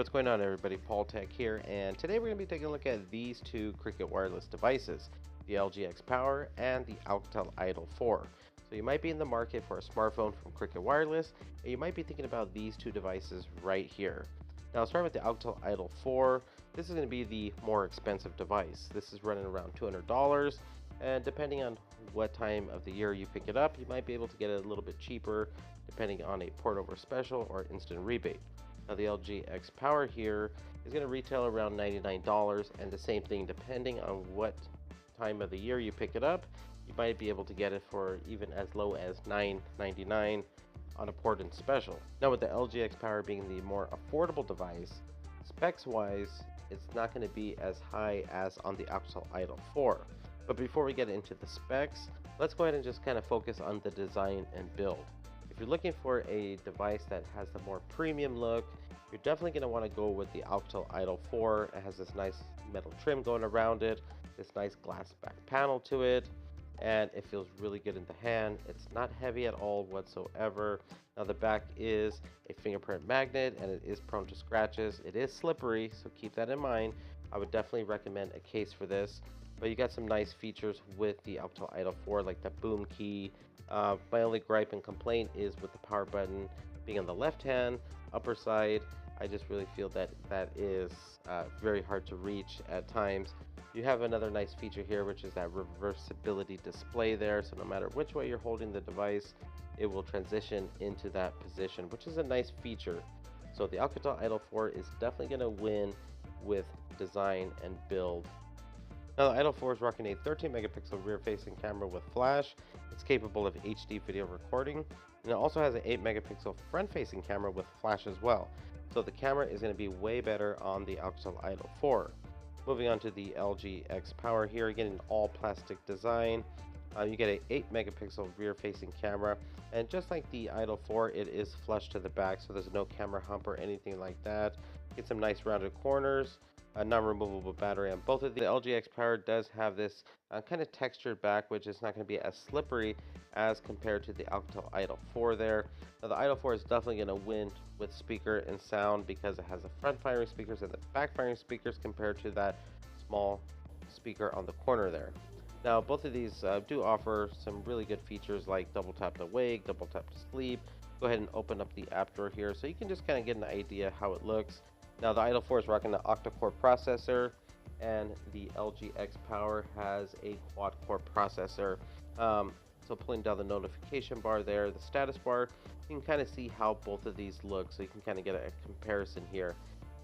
what's going on, everybody? Paul Tech here, and today we're going to be taking a look at these two Cricket wireless devices, the LG X Power and the Alcatel Idol 4. So you might be in the market for a smartphone from Cricket Wireless, and you might be thinking about these two devices right here. Now, starting with the Alcatel Idol 4, this is going to be the more expensive device. This is running around $200, and depending on what time of the year you pick it up, you might be able to get it a little bit cheaper, depending on a port over special or instant rebate. Now, the LG X Power here is going to retail around $99, and the same thing depending on what time of the year you pick it up, you might be able to get it for even as low as $9.99 on a port in special. Now, with the LG X Power being the more affordable device, specs wise, it's not going to be as high as on the Alcatel Idol 4. But before we get into the specs, let's go ahead and just kind of focus on the design and build. If you're looking for a device that has the more premium look, you're definitely going to want to go with the Alcatel Idol 4. It has this nice metal trim going around it, this nice glass back panel to it, and it feels really good in the hand. It's not heavy at all whatsoever. Now, the back is a fingerprint magnet, and it is prone to scratches. It is slippery, so keep that in mind. I would definitely recommend a case for this. But you got some nice features with the Alcatel Idol 4, like the boom key. My only gripe and complaint is with the power button being on the left hand upper side. I just really feel that that is very hard to reach at times. You have another nice feature here, which is that reversibility display there, so no matter which way you're holding the device, it will transition into that position, which is a nice feature. So the Alcatel Idol 4 is definitely going to win with design and build. Now, the Idol 4 is rocking a 13 megapixel rear facing camera with flash. It's capable of HD video recording, and it also has an 8 megapixel front facing camera with flash as well. So the camera is going to be way better on the Alcatel Idol 4. Moving on to the LG X Power here, again an all plastic design. You get a 8 megapixel rear facing camera, and just like the Idol 4, it is flush to the back, so there's no camera hump or anything like that. Get some nice rounded corners. A non-removable battery on both of these. The LG X Power does have this kind of textured back, which is not going to be as slippery as compared to the Alcatel Idol 4 there. Now, the Idol 4 is definitely going to win with speaker and sound because it has the front firing speakers and the back firing speakers compared to that small speaker on the corner there. Now, both of these do offer some really good features like double tap to wake, double tap to sleep. Go ahead and open up the app drawer here so you can just kind of get an idea how it looks. Now, the Idol 4 is rocking the octa-core processor, and the LG X Power has a quad-core processor. So pulling down the notification bar there, the status bar, you can kind of see how both of these look, so you can kind of get a comparison here.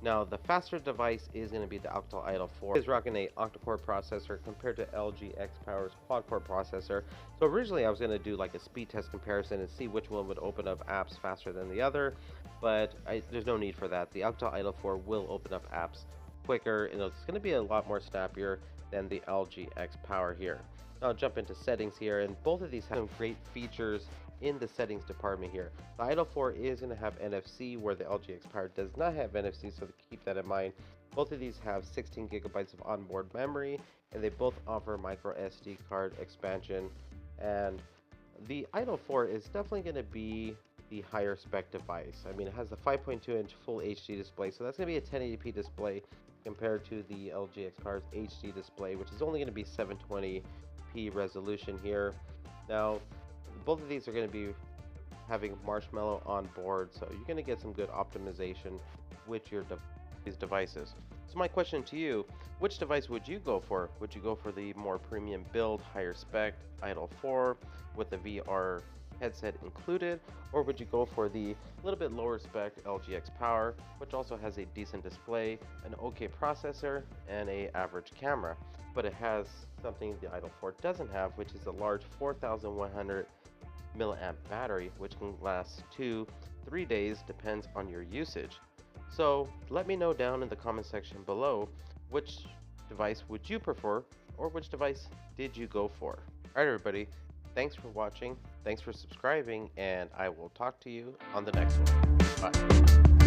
Now, the faster device is going to be the Alcatel Idol 4. It is rocking a octa-core processor compared to LG X Power's quad-core processor. So originally I was going to do like a speed test comparison and see which one would open up apps faster than the other, but there's no need for that. The Alcatel Idol 4 will open up apps quicker, and it's going to be a lot more snappier than the LG X Power here. Now, I'll jump into settings here, and both of these have some great features in the settings department here. The Idol 4 is going to have NFC, where the LG X Power does not have NFC, so keep that in mind. Both of these have 16 gigabytes of onboard memory, and they both offer micro SD card expansion. And the Idol 4 is definitely going to be the higher spec device. I mean, it has the 5.2-inch full HD display, so that's going to be a 1080p display compared to the LG X Power's HD display, which is only going to be 720p resolution here. Now, both of these are going to be having Marshmallow on board, so you're going to get some good optimization with these devices. So my question to you, which device would you go for? Would you go for the more premium build, higher spec Idol 4 with the VR headset included, or would you go for the little bit lower spec LG X Power, which also has a decent display, an okay processor, and a average camera, but it has something the Idol 4 doesn't have, which is a large 4,100 milliamp battery, which can last 2-3 days, depends on your usage. So let me know down in the comment section below, which device would you prefer, or which device did you go for? Alright, everybody, thanks for watching, thanks for subscribing, and I will talk to you on the next one. Bye.